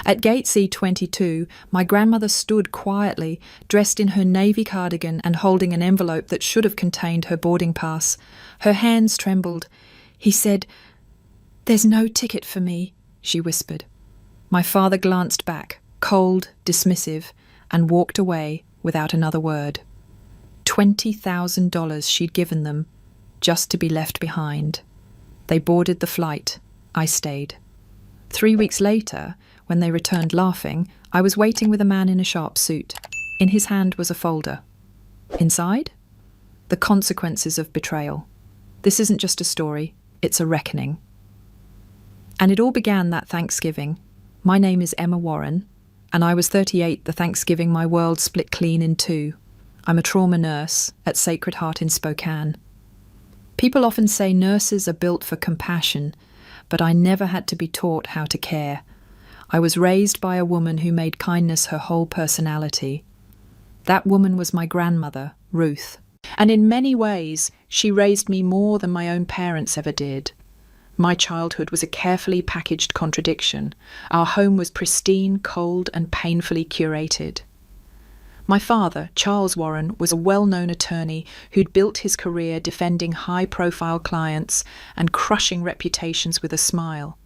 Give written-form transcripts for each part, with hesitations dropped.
At gate C22, my grandmother stood quietly, dressed in her navy cardigan and holding an envelope that should have contained her boarding pass. Her hands trembled. He said, "There's no ticket for me," she whispered. My father glanced back, cold, dismissive, and walked away without another word. $20,000 she'd given them, just to be left behind. They boarded the flight. I stayed. 3 weeks later, when they returned laughing, I was waiting with a man in a sharp suit. In his hand was a folder. Inside? The consequences of betrayal. This isn't just a story, it's a reckoning. And it all began that Thanksgiving. My name is Emma Warren, and I was 38 the Thanksgiving my world split clean in two. I'm a trauma nurse at Sacred Heart in Spokane. People often say nurses are built for compassion, but I never had to be taught how to care. I was raised by a woman who made kindness her whole personality. That woman was my grandmother, Ruth. And in many ways, she raised me more than my own parents ever did. My childhood was a carefully packaged contradiction. Our home was pristine, cold, and painfully curated. My father, Charles Warren, was a well-known attorney who'd built his career defending high-profile clients and crushing reputations with a smile.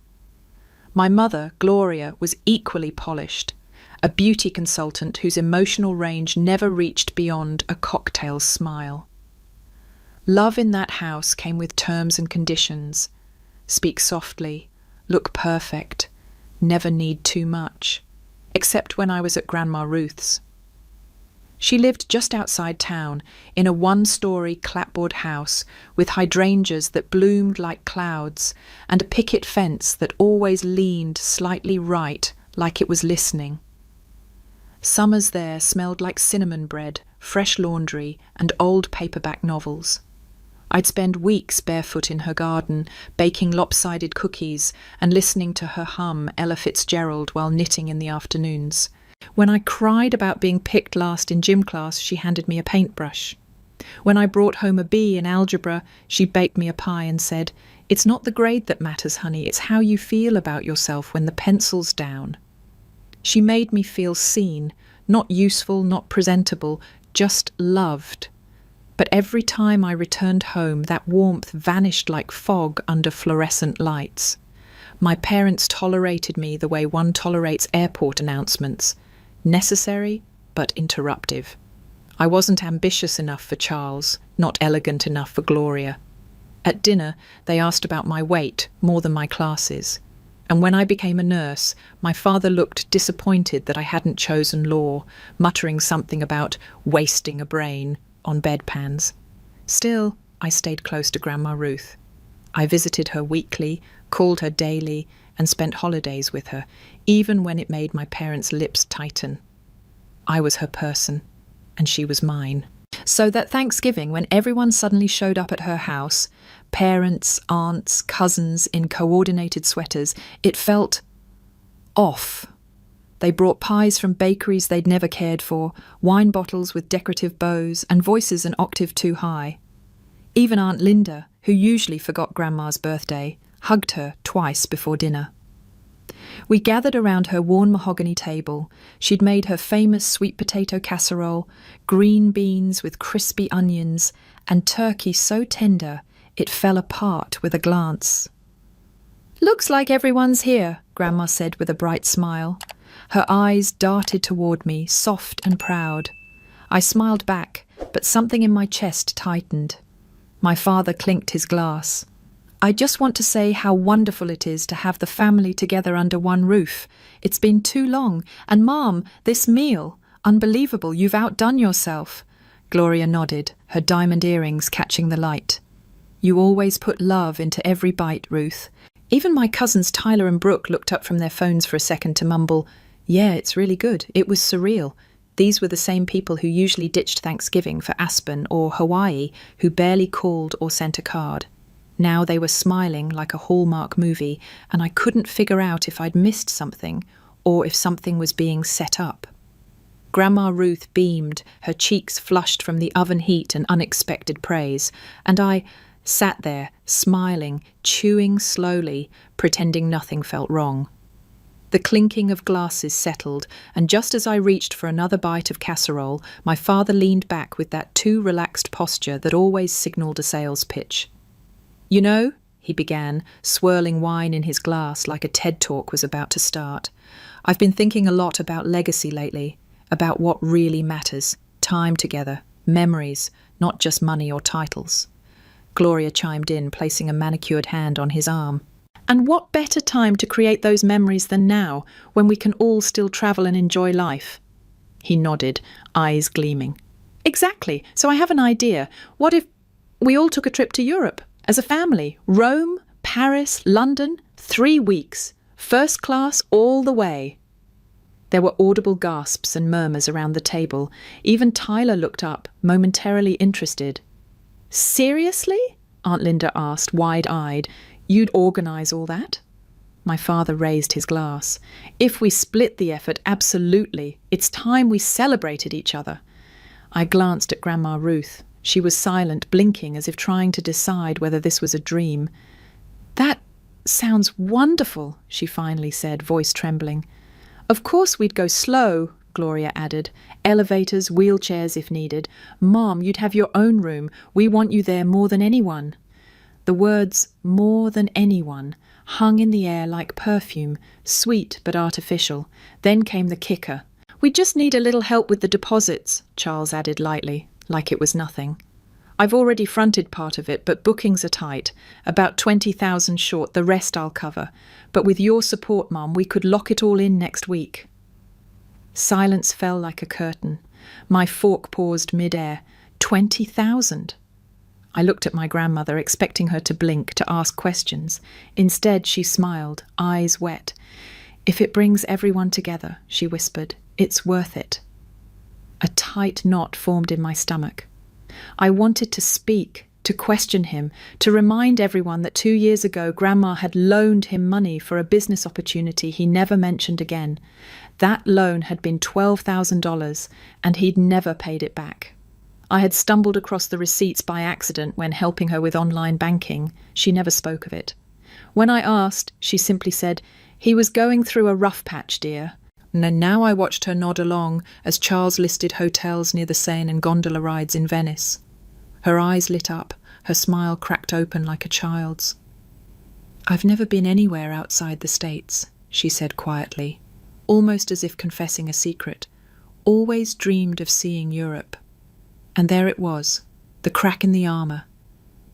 My mother, Gloria, was equally polished, a beauty consultant whose emotional range never reached beyond a cocktail's smile. Love in that house came with terms and conditions. Speak softly, look perfect, never need too much, except when I was at Grandma Ruth's. She lived just outside town, in a one-story clapboard house with hydrangeas that bloomed like clouds and a picket fence that always leaned slightly right, like it was listening. Summers there smelled like cinnamon bread, fresh laundry, and old paperback novels. I'd spend weeks barefoot in her garden, baking lopsided cookies and listening to her hum Ella Fitzgerald while knitting in the afternoons. When I cried about being picked last in gym class, she handed me a paintbrush. When I brought home a B in algebra, she baked me a pie and said, "It's not the grade that matters, honey, it's how you feel about yourself when the pencil's down." She made me feel seen, not useful, not presentable, just loved. But every time I returned home, that warmth vanished like fog under fluorescent lights. My parents tolerated me the way one tolerates airport announcements. Necessary, but interruptive. I wasn't ambitious enough for Charles, not elegant enough for Gloria. At dinner, they asked about my weight more than my classes. And when I became a nurse, my father looked disappointed that I hadn't chosen law, muttering something about wasting a brain on bedpans. Still, I stayed close to Grandma Ruth. I visited her weekly, called her daily, and spent holidays with her, even when it made my parents' lips tighten. I was her person, and she was mine. So that Thanksgiving, when everyone suddenly showed up at her house, parents, aunts, cousins in coordinated sweaters, it felt off. They brought pies from bakeries they'd never cared for, wine bottles with decorative bows, and voices an octave too high. Even Aunt Linda, who usually forgot Grandma's birthday, hugged her twice before dinner. We gathered around her worn mahogany table. She'd made her famous sweet potato casserole, green beans with crispy onions, and turkey so tender it fell apart with a glance. "Looks like everyone's here," Grandma said with a bright smile. Her eyes darted toward me, soft and proud. I smiled back, but something in my chest tightened. My father clinked his glass. "I just want to say how wonderful it is to have the family together under one roof. It's been too long. And Mom, this meal, unbelievable, you've outdone yourself." Gloria nodded, her diamond earrings catching the light. "You always put love into every bite, Ruth." Even my cousins Tyler and Brooke looked up from their phones for a second to mumble, "Yeah, it's really good. It was surreal." These were the same people who usually ditched Thanksgiving for Aspen or Hawaii, who barely called or sent a card. Now they were smiling like a Hallmark movie, and I couldn't figure out if I'd missed something or if something was being set up. Grandma Ruth beamed, her cheeks flushed from the oven heat and unexpected praise, and I sat there, smiling, chewing slowly, pretending nothing felt wrong. The clinking of glasses settled, and just as I reached for another bite of casserole, my father leaned back with that too relaxed posture that always signalled a sales pitch. "You know," he began, swirling wine in his glass like a TED talk was about to start, "I've been thinking a lot about legacy lately, about what really matters. Time together, memories, not just money or titles." Gloria chimed in, placing a manicured hand on his arm. "And what better time to create those memories than now, when we can all still travel and enjoy life?" He nodded, eyes gleaming. "Exactly. So I have an idea. What if we all took a trip to Europe? As a family? Rome, Paris, London? 3 weeks. First class all the way." There were audible gasps and murmurs around the table. Even Tyler looked up, momentarily interested. "Seriously?" Aunt Linda asked, wide-eyed. "You'd organise all that?" My father raised his glass. "If we split the effort, absolutely. It's time we celebrated each other." I glanced at Grandma Ruth. She was silent, blinking as if trying to decide whether this was a dream. "That sounds wonderful," she finally said, voice trembling. "Of course we'd go slow," Gloria added. "Elevators, wheelchairs if needed. Mom, you'd have your own room. We want you there more than anyone." The words "more than anyone" hung in the air like perfume, sweet but artificial. Then came the kicker. "We just need a little help with the deposits," Charles added lightly, like it was nothing. "I've already fronted part of it, but bookings are tight. About 20,000 short, the rest I'll cover. But with your support, Mum, we could lock it all in next week." Silence fell like a curtain. My fork paused mid-air. 20,000! I looked at my grandmother, expecting her to blink, to ask questions. Instead, she smiled, eyes wet. "If it brings everyone together," she whispered, "it's worth it." A tight knot formed in my stomach. I wanted to speak, to question him, to remind everyone that 2 years ago Grandma had loaned him money for a business opportunity he never mentioned again. That loan had been $12,000, and he'd never paid it back. I had stumbled across the receipts by accident when helping her with online banking. She never spoke of it. When I asked, she simply said, "He was going through a rough patch, dear." And now I watched her nod along as Charles listed hotels near the Seine and gondola rides in Venice. Her eyes lit up, her smile cracked open like a child's. "I've never been anywhere outside the States," she said quietly, almost as if confessing a secret. "Always dreamed of seeing Europe." And there it was, the crack in the armour,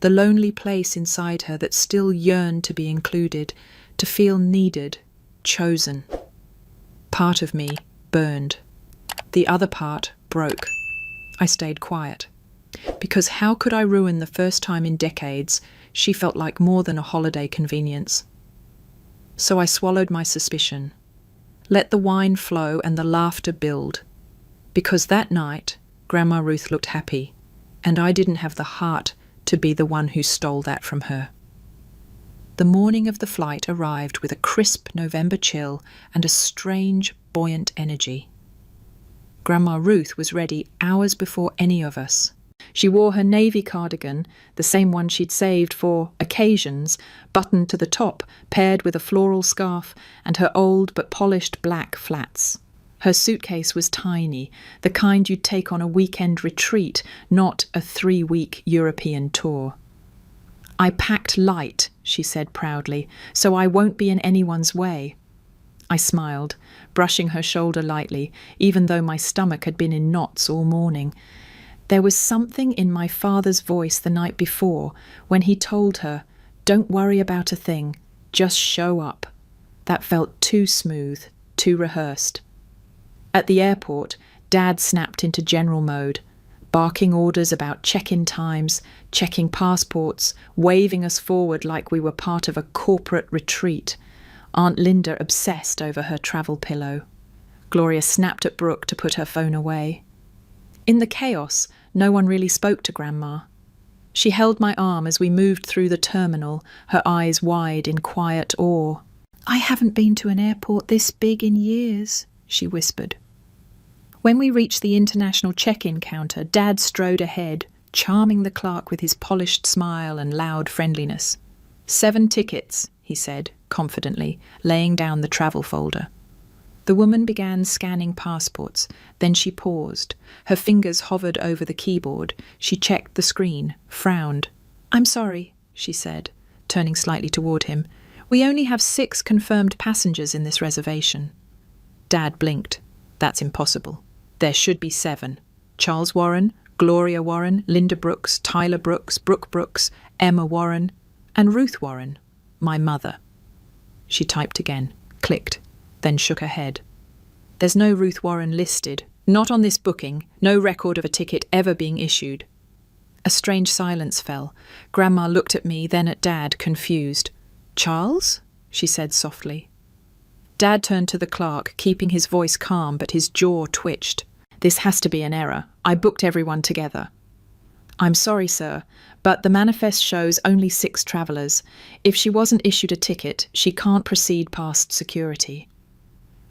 the lonely place inside her that still yearned to be included, to feel needed, chosen. Part of me burned. The other part broke. I stayed quiet. Because how could I ruin the first time in decades she felt like more than a holiday convenience? So I swallowed my suspicion. Let the wine flow and the laughter build. Because that night, Grandma Ruth looked happy, and I didn't have the heart to be the one who stole that from her. The morning of the flight arrived with a crisp November chill and a strange, buoyant energy. Grandma Ruth was ready hours before any of us. She wore her navy cardigan, the same one she'd saved for occasions, buttoned to the top, paired with a floral scarf, and her old but polished black flats. Her suitcase was tiny, the kind you'd take on a weekend retreat, not a 3-week European tour. "I packed light," she said proudly, "so I won't be in anyone's way." I smiled, brushing her shoulder lightly, even though my stomach had been in knots all morning. There was something in my father's voice the night before when he told her, "Don't worry about a thing, just show up." That felt too smooth, too rehearsed. At the airport, Dad snapped into general mode, barking orders about check-in times, checking passports, waving us forward like we were part of a corporate retreat. Aunt Linda obsessed over her travel pillow. Gloria snapped at Brooke to put her phone away. In the chaos, no one really spoke to Grandma. She held my arm as we moved through the terminal, her eyes wide in quiet awe. "I haven't been to an airport this big in years," she whispered. When we reached the international check-in counter, Dad strode ahead, charming the clerk with his polished smile and loud friendliness. 7 tickets, he said, confidently, laying down the travel folder. The woman began scanning passports. Then she paused. Her fingers hovered over the keyboard. She checked the screen, frowned. "I'm sorry," she said, turning slightly toward him. "We only have 6 confirmed passengers in this reservation." Dad blinked. "That's impossible. There should be 7. Charles Warren, Gloria Warren, Linda Brooks, Tyler Brooks, Brooke Brooks, Emma Warren, and Ruth Warren, my mother." She typed again, clicked, then shook her head. "There's no Ruth Warren listed. Not on this booking. No record of a ticket ever being issued." A strange silence fell. Grandma looked at me, then at Dad, confused. "Charles?" she said softly. Dad turned to the clerk, keeping his voice calm, but his jaw twitched. "This has to be an error. I booked everyone together." "I'm sorry, sir, but the manifest shows only 6 travellers. If she wasn't issued a ticket, she can't proceed past security."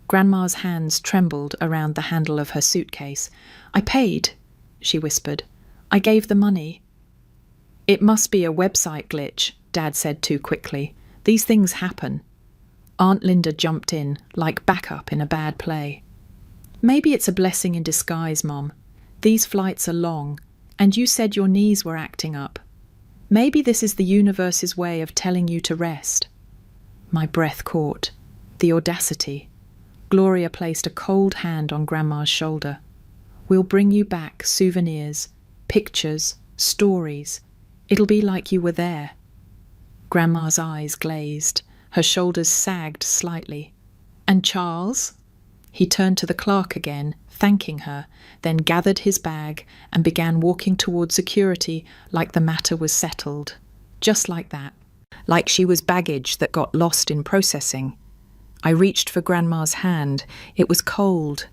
Grandma's hands trembled around the handle of her suitcase. "I paid," she whispered. "I gave the money." "It must be a website glitch," Dad said too quickly. "These things happen." Aunt Linda jumped in, like backup in a bad play. "Maybe it's a blessing in disguise, Mom. These flights are long, and you said your knees were acting up. Maybe this is the universe's way of telling you to rest." My breath caught. The audacity. Gloria placed a cold hand on Grandma's shoulder. "We'll bring you back souvenirs, pictures, stories. It'll be like you were there." Grandma's eyes glazed. Her shoulders sagged slightly. "And Charles?" He turned to the clerk again, thanking her, then gathered his bag and began walking toward security like the matter was settled. Just like that. Like she was baggage that got lost in processing. I reached for Grandma's hand. It was cold.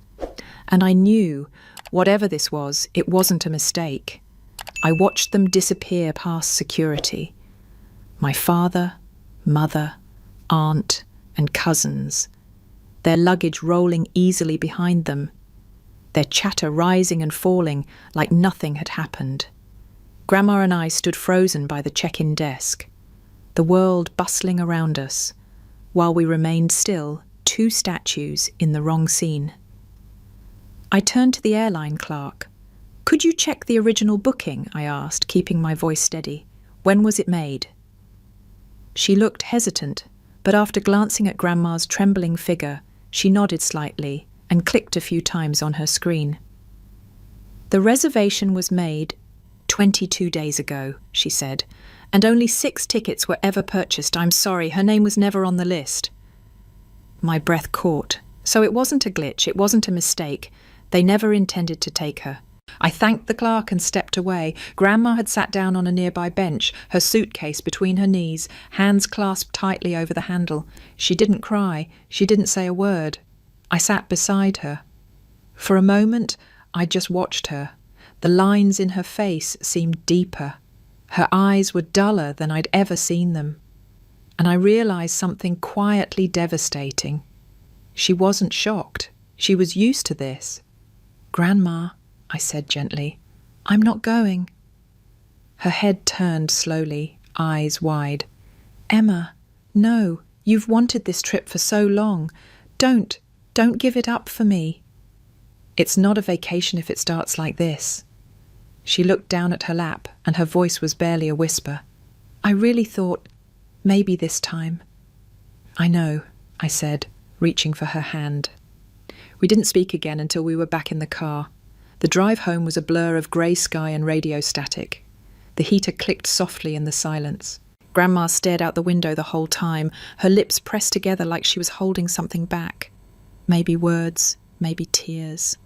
And I knew, whatever this was, it wasn't a mistake. I watched them disappear past security. My father, mother, aunt, and cousins. Their luggage rolling easily behind them. Their chatter rising and falling like nothing had happened. Grandma and I stood frozen by the check-in desk. The world bustling around us, while we remained still, 2 statues in the wrong scene. I turned to the airline clerk. "Could you check the original booking?" I asked, keeping my voice steady. "When was it made?" She looked hesitant, but after glancing at Grandma's trembling figure, she nodded slightly and clicked a few times on her screen. "The reservation was made 22 days ago," she said, "and only 6 tickets were ever purchased. I'm sorry, her name was never on the list." My breath caught. So it wasn't a glitch, it wasn't a mistake. They never intended to take her. I thanked the clerk and stepped away. Grandma had sat down on a nearby bench, her suitcase between her knees, hands clasped tightly over the handle. She didn't cry. She didn't say a word. I sat beside her. For a moment, I just watched her. The lines in her face seemed deeper. Her eyes were duller than I'd ever seen them. And I realized something quietly devastating. She wasn't shocked. She was used to this. "Grandma," I said gently, "I'm not going." Her head turned slowly, eyes wide. "Emma, no, you've wanted this trip for so long. Don't give it up for me." "It's not a vacation if it starts like this." She looked down at her lap, and her voice was barely a whisper. "I really thought, maybe this time." "I know," I said, reaching for her hand. We didn't speak again until we were back in the car. The drive home was a blur of grey sky and radio static. The heater clicked softly in the silence. Grandma stared out the window the whole time, her lips pressed together like she was holding something back. Maybe words, maybe tears.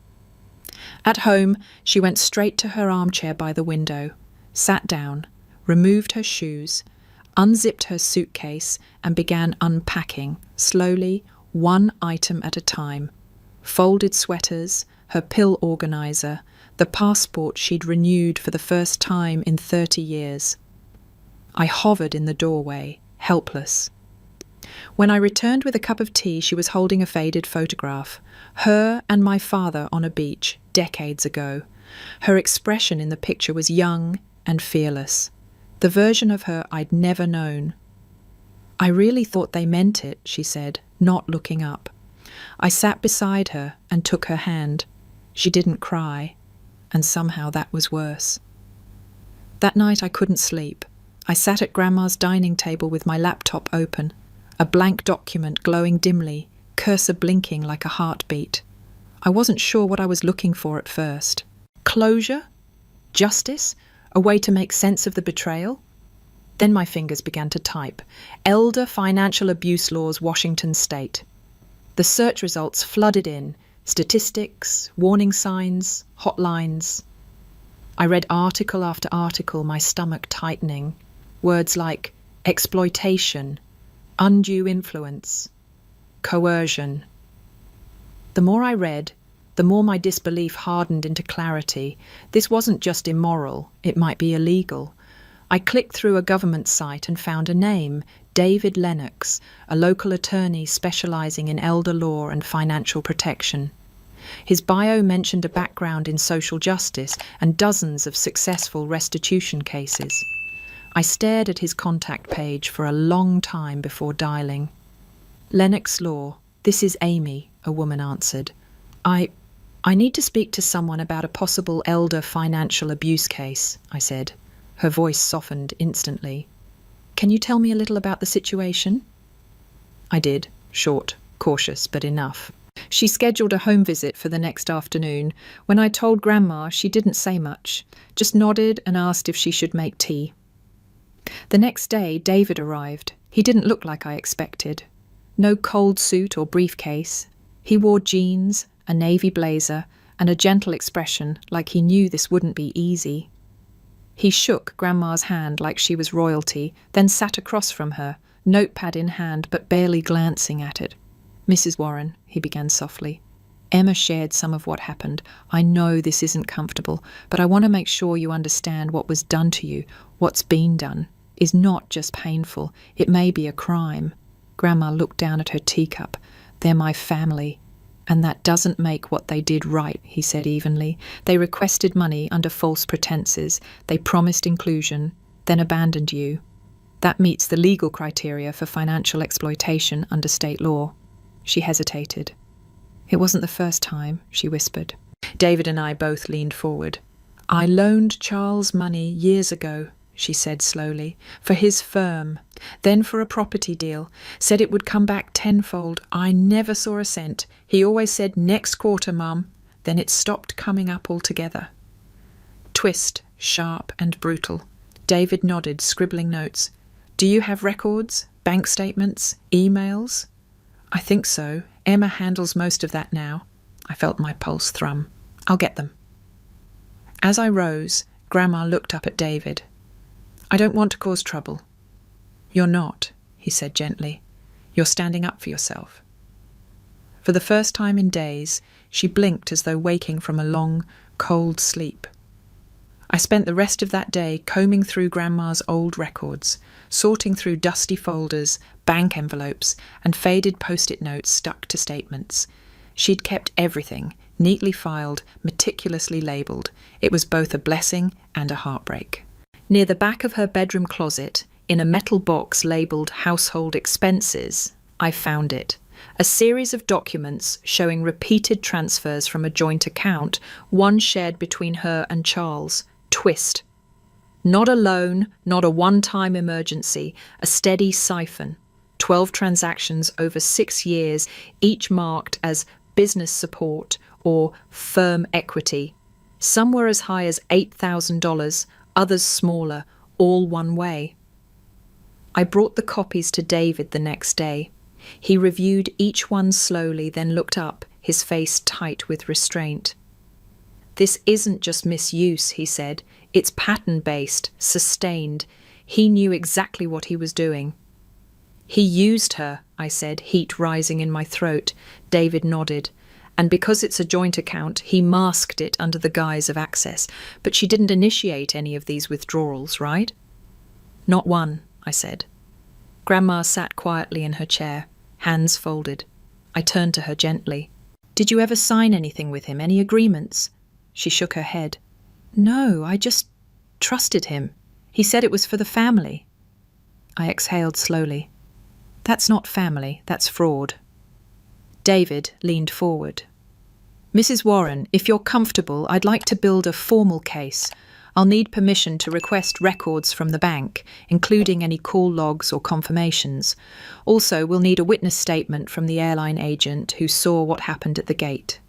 At home, she went straight to her armchair by the window, sat down, removed her shoes, unzipped her suitcase, and began unpacking, slowly, one item at a time. Folded sweaters, her pill organizer, the passport she'd renewed for the first time in 30 years. I hovered in the doorway, helpless. When I returned with a cup of tea, she was holding a faded photograph, her and my father on a beach, decades ago. Her expression in the picture was young and fearless, the version of her I'd never known. I really thought they meant it, she said, not looking up. I sat beside her and took her hand. She didn't cry, and somehow that was worse. That night I couldn't sleep. I sat at Grandma's dining table with my laptop open, a blank document glowing dimly, cursor blinking like a heartbeat. I wasn't sure what I was looking for at first. Closure? Justice? A way to make sense of the betrayal? Then my fingers began to type. Elder Financial Abuse Laws, Washington State. The search results flooded in. Statistics, warning signs, hotlines. I read article after article, my stomach tightening. Words like exploitation, undue influence, coercion. The more I read, the more my disbelief hardened into clarity. This wasn't just immoral, it might be illegal. I clicked through a government site and found a name, David Lennox, a local attorney specializing in elder law and financial protection. His bio mentioned a background in social justice and dozens of successful restitution cases. I stared at his contact page for a long time before dialing. Lennox Law, this is Amy, a woman answered. I need to speak to someone about a possible elder financial abuse case, I said. Her voice softened instantly. Can you tell me a little about the situation? I did, short, cautious, but enough. She scheduled a home visit for the next afternoon. When I told Grandma, she didn't say much, just nodded and asked if she should make tea. The next day, David arrived. He didn't look like I expected. No cold suit or briefcase. He wore jeans, a navy blazer, and a gentle expression like he knew this wouldn't be easy. He shook Grandma's hand like she was royalty, then sat across from her, notepad in hand but barely glancing at it. Mrs. Warren, he began softly. Emma shared some of what happened. I know this isn't comfortable, but I want to make sure you understand what was done to you, what's been done, is not just painful. It may be a crime. Grandma looked down at her teacup. They're my family. And that doesn't make what they did right, he said evenly. They requested money under false pretenses. They promised inclusion, then abandoned you. That meets the legal criteria for financial exploitation under state law. She hesitated. It wasn't the first time, she whispered. David and I both leaned forward. I loaned Charles money years ago, she said slowly, for his firm, then for a property deal, said it would come back tenfold. I never saw a cent. He always said, next quarter, Mum. Then it stopped coming up altogether. Twist, sharp and brutal. David nodded, scribbling notes. Do you have records, bank statements, emails? I think so. Emma handles most of that now. I felt my pulse thrum. I'll get them. As I rose, Grandma looked up at David. I don't want to cause trouble. You're not, he said gently. You're standing up for yourself. For the first time in days, she blinked as though waking from a long, cold sleep. I spent the rest of that day combing through Grandma's old records, sorting through dusty folders, bank envelopes, and faded post-it notes stuck to statements. She'd kept everything, neatly filed, meticulously labelled. It was both a blessing and a heartbreak. Near the back of her bedroom closet, in a metal box labelled Household Expenses, I found it. A series of documents showing repeated transfers from a joint account, one shared between her and Charles. Twist. Not a loan, not a one-time emergency, a steady siphon. 12 transactions over 6 years, each marked as business support or firm equity. Some were as high as $8,000, others smaller, all one way. I brought the copies to David the next day. He reviewed each one slowly, then looked up, his face tight with restraint. This isn't just misuse, he said. It's pattern-based, sustained. He knew exactly what he was doing. He used her, I said, heat rising in my throat. David nodded. And because it's a joint account, he masked it under the guise of access. But she didn't initiate any of these withdrawals, right? Not one, I said. Grandma sat quietly in her chair, hands folded. I turned to her gently. Did you ever sign anything with him, any agreements? She shook her head. No, I just trusted him. He said it was for the family. I exhaled slowly. That's not family, that's fraud. David leaned forward. Mrs. Warren, if you're comfortable, I'd like to build a formal case. I'll need permission to request records from the bank, including any call logs or confirmations. Also, we'll need a witness statement from the airline agent who saw what happened at the gate.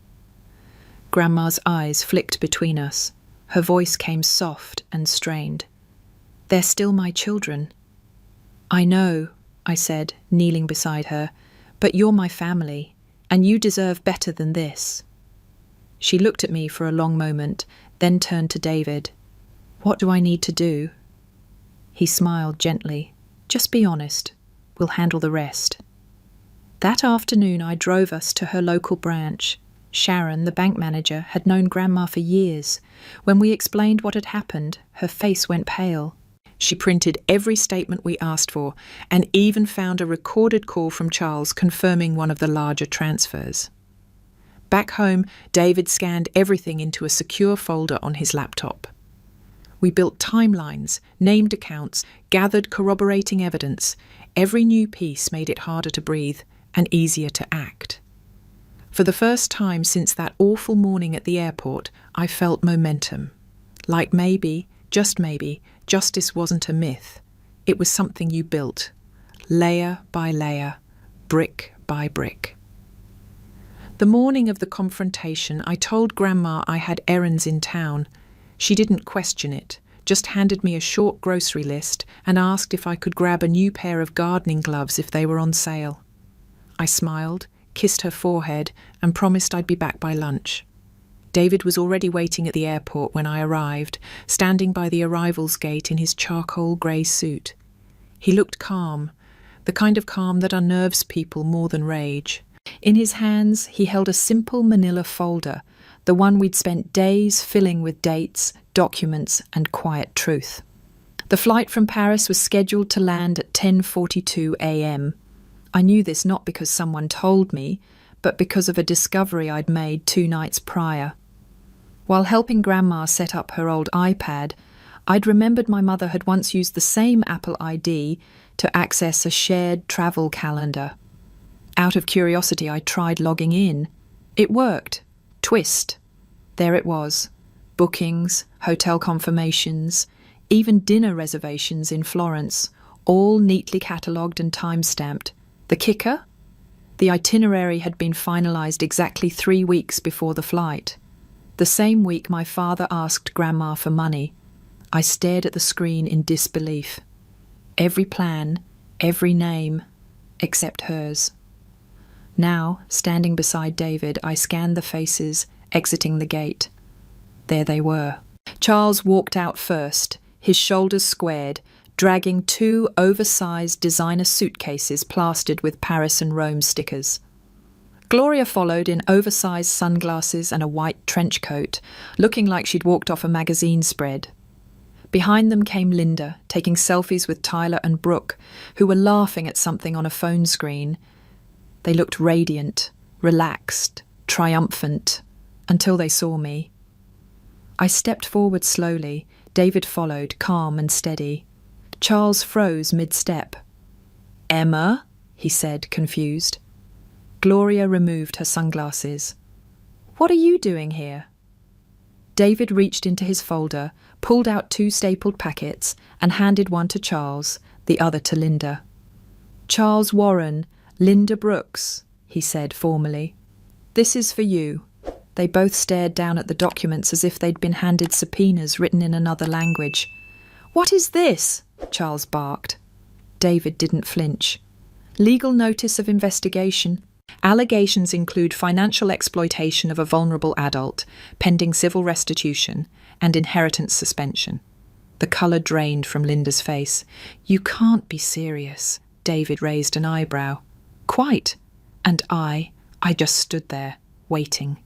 Grandma's eyes flicked between us. Her voice came soft and strained. They're still my children. I know, I said, kneeling beside her, but you're my family, and you deserve better than this. She looked at me for a long moment, then turned to David. What do I need to do? He smiled gently. Just be honest. We'll handle the rest. That afternoon I drove us to her local branch. Sharon, the bank manager, had known Grandma for years. When we explained what had happened, her face went pale. She printed every statement we asked for and even found a recorded call from Charles confirming one of the larger transfers. Back home, David scanned everything into a secure folder on his laptop. We built timelines, named accounts, gathered corroborating evidence. Every new piece made it harder to breathe and easier to act. For the first time since that awful morning at the airport, I felt momentum. Like maybe, just maybe, justice wasn't a myth. It was something you built, layer by layer, brick by brick. The morning of the confrontation, I told Grandma I had errands in town. She didn't question it, just handed me a short grocery list and asked if I could grab a new pair of gardening gloves if they were on sale. I smiled, kissed her forehead, and promised I'd be back by lunch. David was already waiting at the airport when I arrived, standing by the arrivals gate in his charcoal grey suit. He looked calm, the kind of calm that unnerves people more than rage. In his hands, he held a simple manila folder, the one we'd spent days filling with dates, documents, and quiet truth. The flight from Paris was scheduled to land at 10:42 a.m. I knew this not because someone told me, but because of a discovery I'd made 2 nights prior. While helping Grandma set up her old iPad, I'd remembered my mother had once used the same Apple ID to access a shared travel calendar. Out of curiosity, I tried logging in. It worked. Twist. There it was. Bookings, hotel confirmations, even dinner reservations in Florence, all neatly catalogued and time-stamped. The kicker? The itinerary had been finalised exactly 3 weeks before the flight. The same week my father asked Grandma for money. I stared at the screen in disbelief. Every plan, every name, except hers. Now, standing beside David, I scanned the faces, exiting the gate. There they were. Charles walked out first, his shoulders squared, dragging 2 oversized designer suitcases plastered with Paris and Rome stickers. Gloria followed in oversized sunglasses and a white trench coat, looking like she'd walked off a magazine spread. Behind them came Linda, taking selfies with Tyler and Brooke, who were laughing at something on a phone screen. They looked radiant, relaxed, triumphant, until they saw me. I stepped forward slowly. David followed, calm and steady. Charles froze mid-step. "Emma?" he said, confused. Gloria removed her sunglasses. "What are you doing here?" David reached into his folder, pulled out 2 stapled packets, and handed one to Charles, the other to Linda. "Charles Warren, Linda Brooks," he said formally. "This is for you." They both stared down at the documents as if they'd been handed subpoenas written in another language. "What is this?" Charles barked. David didn't flinch. "Legal notice of investigation. Allegations include financial exploitation of a vulnerable adult, pending civil restitution, and inheritance suspension." The colour drained from Linda's face. "You can't be serious." David raised an eyebrow. "Quite." And I just stood there, waiting.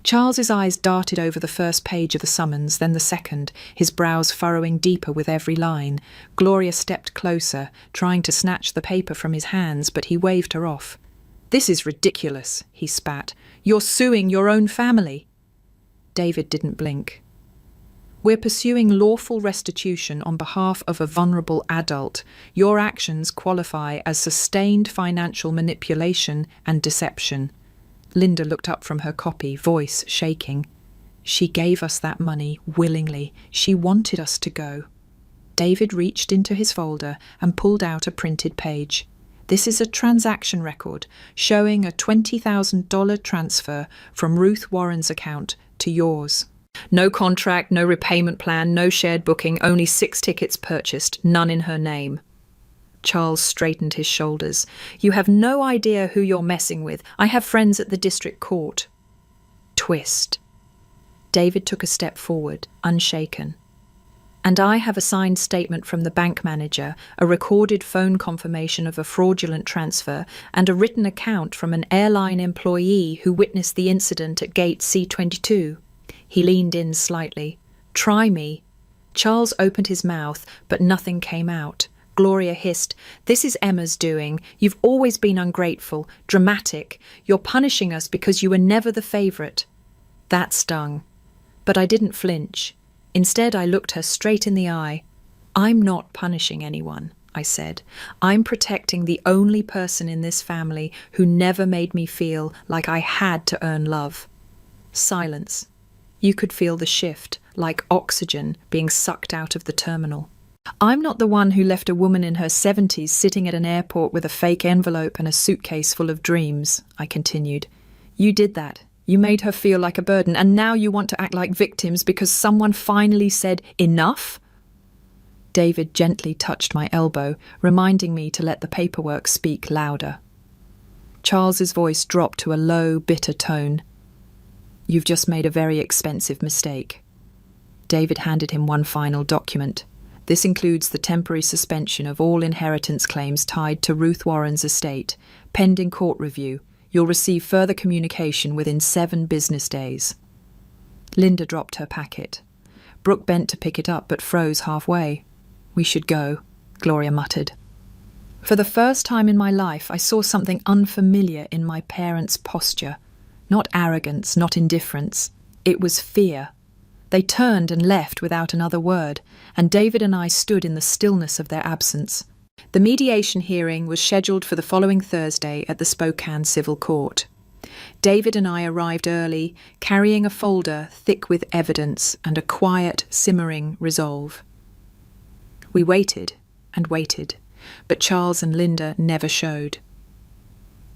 Charles's eyes darted over the first page of the summons, then the second, his brows furrowing deeper with every line. Gloria stepped closer, trying to snatch the paper from his hands, but he waved her off. "This is ridiculous," he spat. "You're suing your own family." David didn't blink. We're pursuing lawful restitution on behalf of a vulnerable adult. Your actions qualify as sustained financial manipulation and deception. Linda looked up from her copy, voice shaking. She gave us that money willingly. She wanted us to go. David reached into his folder and pulled out a printed page. This is a transaction record showing a $20,000 transfer from Ruth Warren's account to yours. No contract, no repayment plan, no shared booking, only 6 tickets purchased, none in her name. Charles straightened his shoulders. You have no idea who you're messing with. I have friends at the district court. Twist. David took a step forward, unshaken. And I have a signed statement from the bank manager, a recorded phone confirmation of a fraudulent transfer, and a written account from an airline employee who witnessed the incident at gate C22. He leaned in slightly. Try me. Charles opened his mouth, but nothing came out. Gloria hissed, This is Emma's doing. You've always been ungrateful, dramatic. You're punishing us because you were never the favourite. That stung. But I didn't flinch. Instead, I looked her straight in the eye. I'm not punishing anyone, I said. I'm protecting the only person in this family who never made me feel like I had to earn love. Silence. You could feel the shift, like oxygen being sucked out of the terminal. I'm not the one who left a woman in her 70s sitting at an airport with a fake envelope and a suitcase full of dreams, I continued. You did that. You made her feel like a burden, and now you want to act like victims because someone finally said, enough? David gently touched my elbow, reminding me to let the paperwork speak louder. Charles's voice dropped to a low, bitter tone. You've just made a very expensive mistake. David handed him one final document. This includes the temporary suspension of all inheritance claims tied to Ruth Warren's estate, pending court review. You'll receive further communication within 7 business days. Linda dropped her packet. Brooke bent to pick it up but froze halfway. We should go, Gloria muttered. For the first time in my life, I saw something unfamiliar in my parents' posture. Not arrogance, not indifference. It was fear. They turned and left without another word, and David and I stood in the stillness of their absence. The mediation hearing was scheduled for the following Thursday at the Spokane Civil Court. David and I arrived early, carrying a folder thick with evidence and a quiet, simmering resolve. We waited and waited, but Charles and Linda never showed.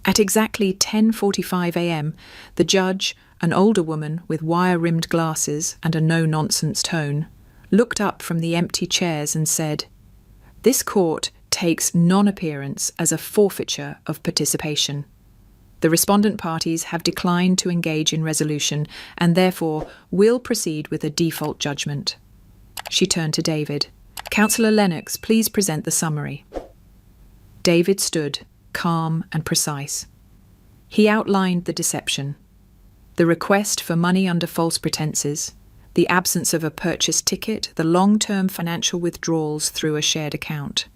At exactly 10:45 a.m., the judge, an older woman with wire-rimmed glasses and a no-nonsense tone, looked up from the empty chairs and said, This court takes non-appearance as a forfeiture of participation. The respondent parties have declined to engage in resolution and therefore will proceed with a default judgment. She turned to David. Councillor Lennox, please present the summary. David stood, calm and precise. He outlined the deception. The request for money under false pretenses, the absence of a purchase ticket, the long-term financial withdrawals through a shared account.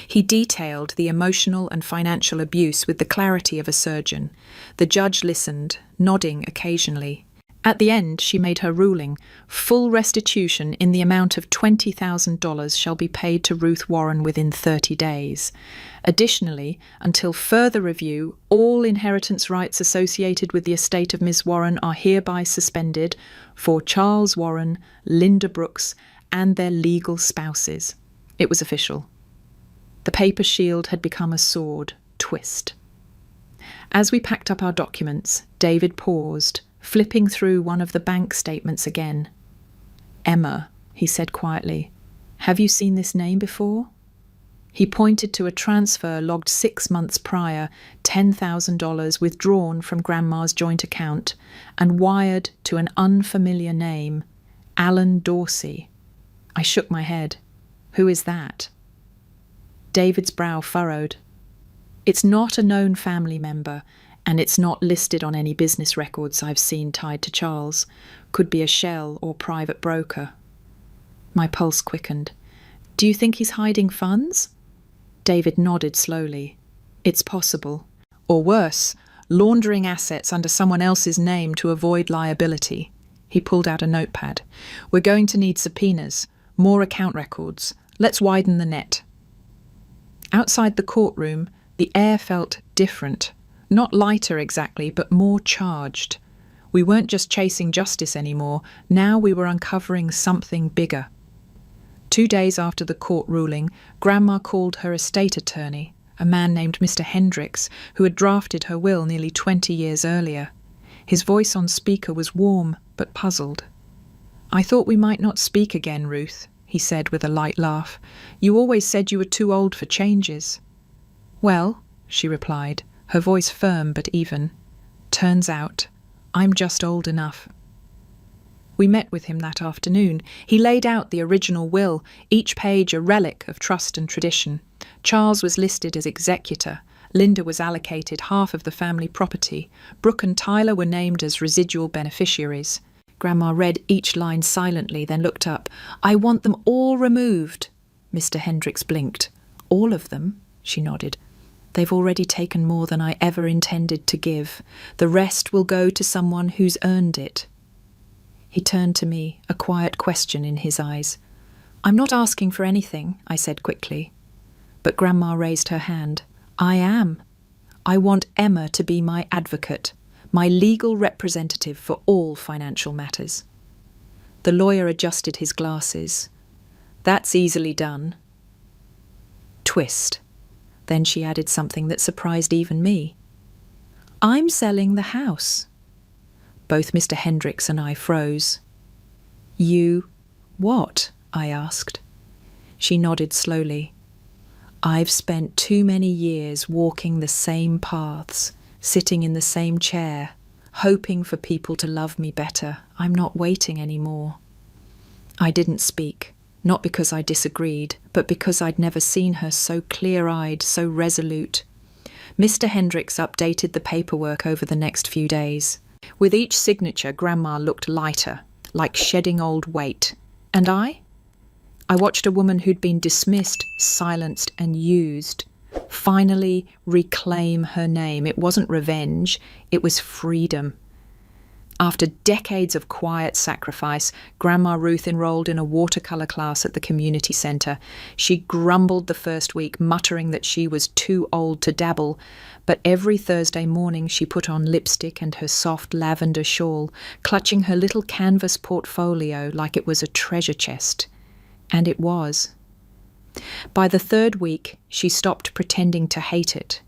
He detailed the emotional and financial abuse with the clarity of a surgeon. The judge listened, nodding occasionally. At the end, she made her ruling. Full restitution in the amount of $20,000 shall be paid to Ruth Warren within 30 days. Additionally, until further review, all inheritance rights associated with the estate of Ms. Warren are hereby suspended for Charles Warren, Linda Brooks, and their legal spouses. It was official. The paper shield had become a sword. Twist. As we packed up our documents, David paused, flipping through one of the bank statements again. Emma, he said quietly, have you seen this name before? He pointed to a transfer logged 6 months prior, $10,000 withdrawn from Grandma's joint account and wired to an unfamiliar name, Alan Dorsey. I shook my head. Who is that? David's brow furrowed. It's not a known family member, and it's not listed on any business records I've seen tied to Charles. Could be a shell or private broker. My pulse quickened. Do you think he's hiding funds? David nodded slowly. It's possible. Or worse, laundering assets under someone else's name to avoid liability. He pulled out a notepad. "We're going to need subpoenas, more account records. Let's widen the net." Outside the courtroom, the air felt different. Not lighter exactly, but more charged. We weren't just chasing justice anymore. Now we were uncovering something bigger. 2 days after the court ruling, Grandma called her estate attorney, a man named Mr. Hendricks, who had drafted her will nearly 20 years earlier. His voice on speaker was warm but puzzled. "I thought we might not speak again, Ruth," he said with a light laugh. "You always said you were too old for changes." "Well," she replied, her voice firm but even, "turns out I'm just old enough." We met with him that afternoon. He laid out the original will, each page a relic of trust and tradition. Charles was listed as executor. Linda was allocated half of the family property. Brooke and Tyler were named as residual beneficiaries. Grandma read each line silently, then looked up. "I want them all removed." Mr. Hendricks blinked. "All of them?" She nodded. "They've already taken more than I ever intended to give. The rest will go to someone who's earned it." He turned to me, a quiet question in his eyes. "I'm not asking for anything," I said quickly. But Grandma raised her hand. "I am. I want Emma to be my advocate, my legal representative for all financial matters." The lawyer adjusted his glasses. "That's easily done." Twist. Then she added something that surprised even me. "I'm selling the house." Both Mr. Hendricks and I froze. "You what?" I asked. She nodded slowly. "I've spent too many years walking the same paths, sitting in the same chair, hoping for people to love me better. I'm not waiting anymore." I didn't speak, not because I disagreed, but because I'd never seen her so clear-eyed, so resolute. Mr. Hendricks updated the paperwork over the next few days. With each signature, Grandma looked lighter, like shedding old weight. And I? I watched a woman who'd been dismissed, silenced, and used finally reclaim her name. It wasn't revenge, it was freedom. After decades of quiet sacrifice, Grandma Ruth enrolled in a watercolour class at the community centre. She grumbled the first week, muttering that she was too old to dabble, but every Thursday morning she put on lipstick and her soft lavender shawl, clutching her little canvas portfolio like it was a treasure chest. And it was. By the third week, she stopped pretending to hate it.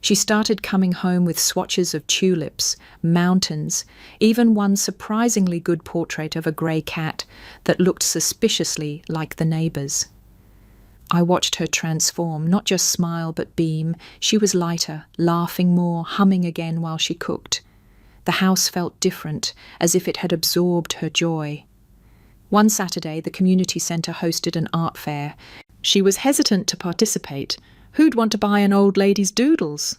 She started coming home with swatches of tulips, mountains, even one surprisingly good portrait of a grey cat that looked suspiciously like the neighbours. I watched her transform, not just smile but beam. She was lighter, laughing more, humming again while she cooked. The house felt different, as if it had absorbed her joy. One Saturday, the community centre hosted an art fair. She was hesitant to participate. Who'd want to buy an old lady's doodles?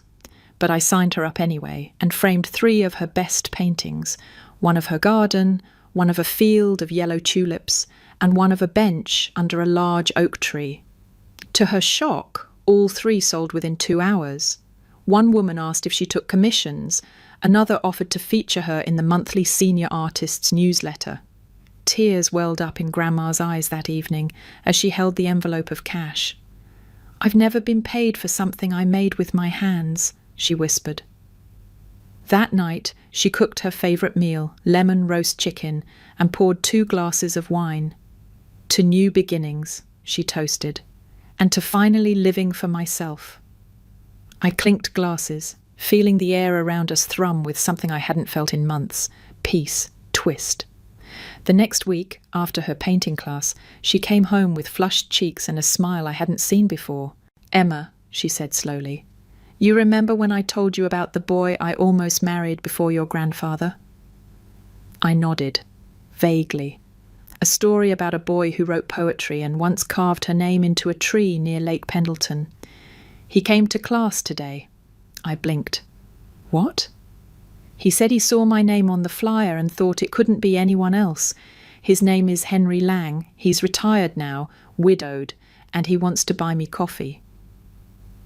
But I signed her up anyway and framed 3 of her best paintings, one of her garden, one of a field of yellow tulips, and one of a bench under a large oak tree. To her shock, all 3 sold within 2 hours. One woman asked if she took commissions. Another offered to feature her in the monthly senior artists newsletter. Tears welled up in Grandma's eyes that evening as she held the envelope of cash. "I've never been paid for something I made with my hands," she whispered. That night, she cooked her favourite meal, lemon roast chicken, and poured 2 glasses of wine. "To new beginnings," she toasted, "and to finally living for myself." I clinked glasses, feeling the air around us thrum with something I hadn't felt in months: peace, twist. The next week, after her painting class, she came home with flushed cheeks and a smile I hadn't seen before. "Emma," she said slowly, "you remember when I told you about the boy I almost married before your grandfather?" I nodded, vaguely. A story about a boy who wrote poetry and once carved her name into a tree near Lake Pendleton. "He came to class today." I blinked. "What?" "He said he saw my name on the flyer and thought it couldn't be anyone else. His name is Henry Lang. He's retired now, widowed, and he wants to buy me coffee."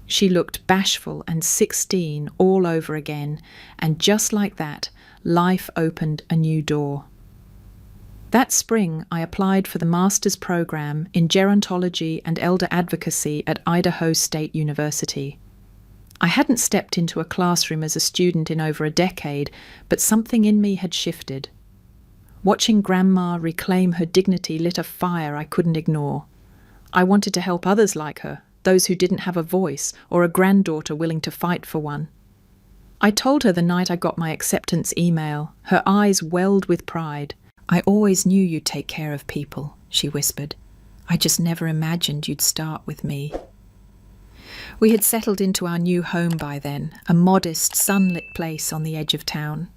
She looked bashful and 16 all over again, and just like that, life opened a new door. That spring, I applied for the master's program in gerontology and elder advocacy at Idaho State University. I hadn't stepped into a classroom as a student in over a decade, but something in me had shifted. Watching Grandma reclaim her dignity lit a fire I couldn't ignore. I wanted to help others like her, those who didn't have a voice or a granddaughter willing to fight for one. I told her the night I got my acceptance email. Her eyes welled with pride. "I always knew you'd take care of people," she whispered. "I just never imagined you'd start with me." We had settled into our new home by then, a modest, sunlit place on the edge of town.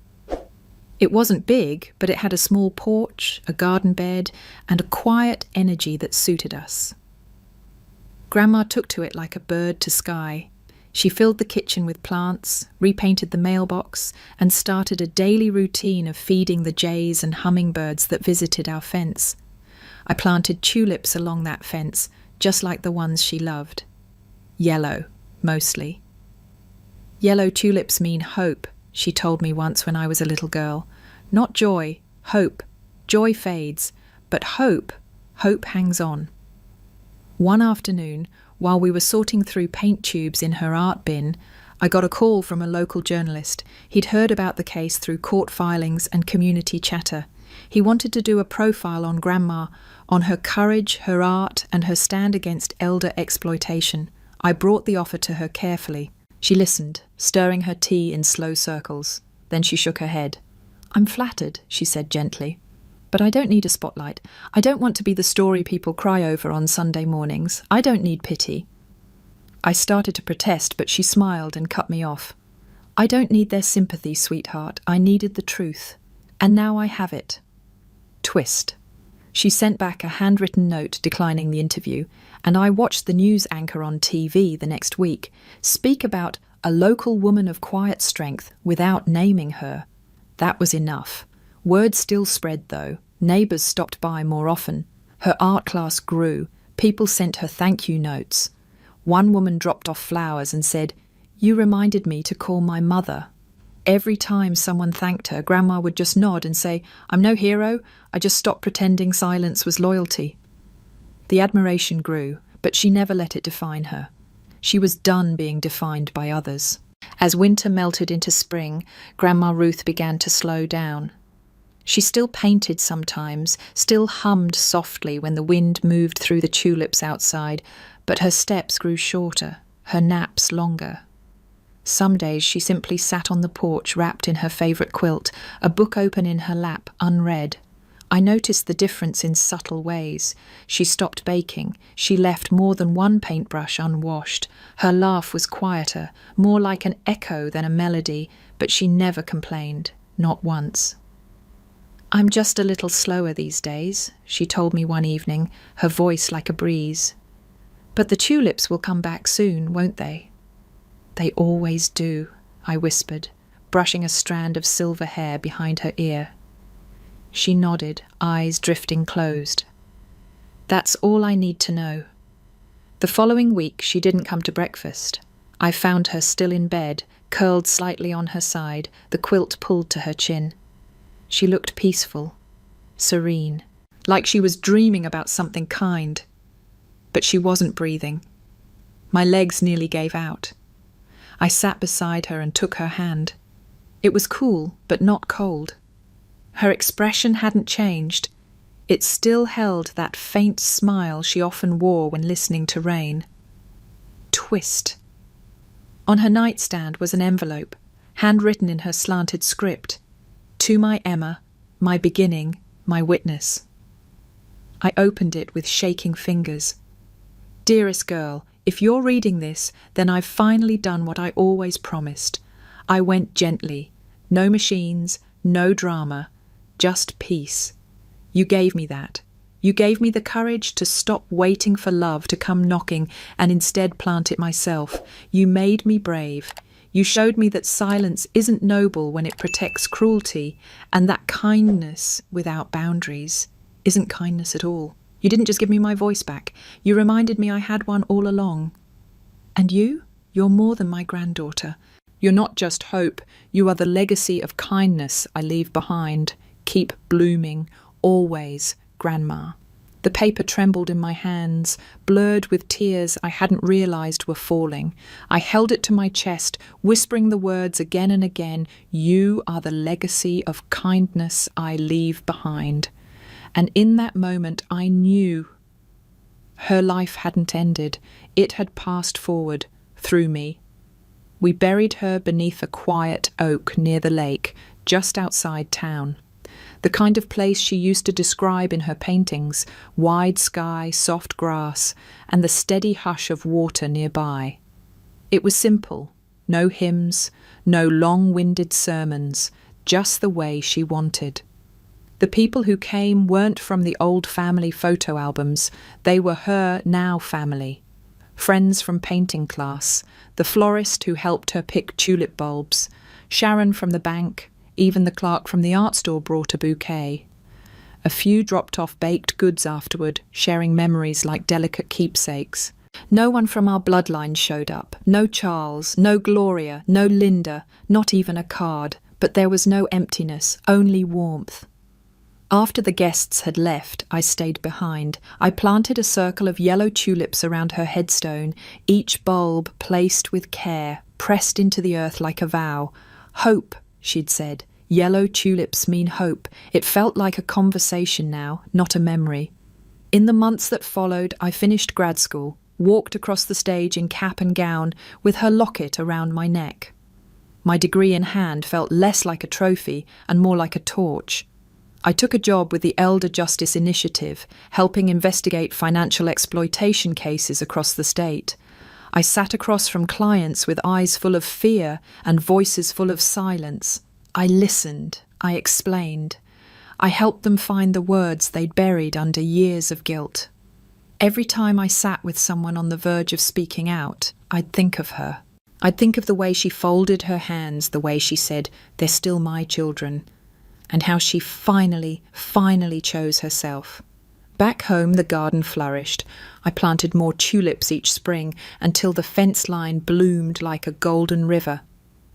It wasn't big, but it had a small porch, a garden bed, and a quiet energy that suited us. Grandma took to it like a bird to sky. She filled the kitchen with plants, repainted the mailbox, and started a daily routine of feeding the jays and hummingbirds that visited our fence. I planted tulips along that fence, just like the ones she loved. Yellow, mostly. "Yellow tulips mean hope," she told me once when I was a little girl. "Not joy, hope. Joy fades, but hope hangs on." One afternoon, while we were sorting through paint tubes in her art bin, I got a call from a local journalist. He'd heard about the case through court filings and community chatter. He wanted to do a profile on Grandma, on her courage, her art, and her stand against elder exploitation. I brought the offer to her carefully. She listened, stirring her tea in slow circles. Then she shook her head. "I'm flattered," she said gently. "But I don't need a spotlight. I don't want to be the story people cry over on Sunday mornings. I don't need pity." I started to protest, but she smiled and cut me off. "I don't need their sympathy, sweetheart. I needed the truth. And now I have it." Twist. She sent back a handwritten note declining the interview, and I watched the news anchor on TV the next week speak about a local woman of quiet strength without naming her. That was enough. Word still spread, though. Neighbours stopped by more often. Her art class grew. People sent her thank you notes. One woman dropped off flowers and said, "You reminded me to call my mother." Every time someone thanked her, Grandma would just nod and say, "I'm no hero. I just stopped pretending silence was loyalty." The admiration grew, but she never let it define her. She was done being defined by others. As winter melted into spring, Grandma Ruth began to slow down. She still painted sometimes, still hummed softly when the wind moved through the tulips outside, but her steps grew shorter, her naps longer. Some days she simply sat on the porch wrapped in her favourite quilt, a book open in her lap, unread. I noticed the difference in subtle ways. She stopped baking. She left more than one paintbrush unwashed. Her laugh was quieter, more like an echo than a melody, but she never complained, not once. "I'm just a little slower these days," she told me one evening, her voice like a breeze. "But the tulips will come back soon, won't they?" "They always do," I whispered, brushing a strand of silver hair behind her ear. She nodded, eyes drifting closed. "That's all I need to know." The following week she didn't come to breakfast. I found her still in bed, curled slightly on her side, the quilt pulled to her chin. She looked peaceful, serene, like she was dreaming about something kind. But she wasn't breathing. My legs nearly gave out. I sat beside her and took her hand. It was cool, but not cold. Her expression hadn't changed. It still held that faint smile she often wore when listening to rain. Twist. On her nightstand was an envelope, handwritten in her slanted script. "To my Emma, my beginning, my witness." I opened it with shaking fingers. "Dearest girl, if you're reading this, then I've finally done what I always promised. I went gently. No machines, no drama, just peace. You gave me that. You gave me the courage to stop waiting for love to come knocking and instead plant it myself. You made me brave. You showed me that silence isn't noble when it protects cruelty, and that kindness without boundaries isn't kindness at all. You didn't just give me my voice back. You reminded me I had one all along. And you're more than my granddaughter. You're not just hope. You are the legacy of kindness I leave behind. Keep blooming, Always, Grandma. The paper trembled in my hands, blurred with tears I hadn't realized were falling. I held it to my chest, whispering the words again and again, "You are the legacy of kindness I leave behind." And in that moment I knew her life hadn't ended. It had passed forward, through me. We buried her beneath a quiet oak near the lake, just outside town. The kind of place she used to describe in her paintings, wide sky, soft grass, and the steady hush of water nearby. It was simple, no hymns, no long-winded sermons, just the way she wanted. The people who came weren't from the old family photo albums, they were her now family. Friends from painting class, the florist who helped her pick tulip bulbs, Sharon from the bank, even the clerk from the art store brought a bouquet. A few dropped off baked goods afterward, sharing memories like delicate keepsakes. No one from our bloodline showed up. No Charles, no Gloria, no Linda, not even a card. But there was no emptiness, only warmth. After the guests had left, I stayed behind. I planted a circle of yellow tulips around her headstone, each bulb placed with care, pressed into the earth like a vow. "Hope," she'd said. "Yellow tulips mean hope." It felt like a conversation now, not a memory. In the months that followed, I finished grad school, walked across the stage in cap and gown, with her locket around my neck. My degree in hand felt less like a trophy and more like a torch. I took a job with the Elder Justice Initiative, helping investigate financial exploitation cases across the state. I sat across from clients with eyes full of fear and voices full of silence. I listened, I explained. I helped them find the words they'd buried under years of guilt. Every time I sat with someone on the verge of speaking out, I'd think of her. I'd think of the way she folded her hands, the way she said, "They're still my children," and how she finally chose herself. Back home, the garden flourished. I planted more tulips each spring until the fence line bloomed like a golden river.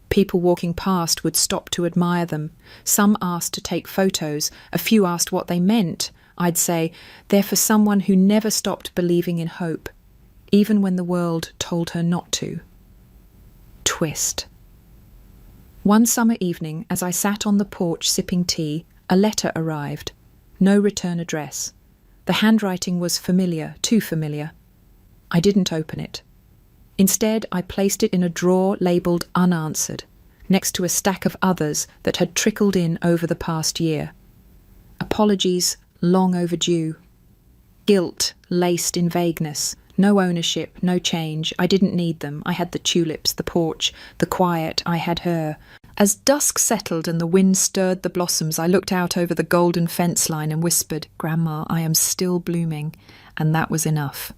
People walking past would stop to admire them. Some asked to take photos. A few asked what they meant. I'd say, "They're for someone who never stopped believing in hope, even when the world told her not to." Twist. One summer evening, as I sat on the porch sipping tea, a letter arrived. No return address. The handwriting was familiar, too familiar. I didn't open it. Instead, I placed it in a drawer labelled unanswered, next to a stack of others that had trickled in over the past year. Apologies, long overdue. Guilt, laced in vagueness. No ownership, no change. I didn't need them. I had the tulips, the porch, the quiet. I had her. As dusk settled and the wind stirred the blossoms, I looked out over the golden fence line and whispered, "Grandma, I am still blooming," and that was enough.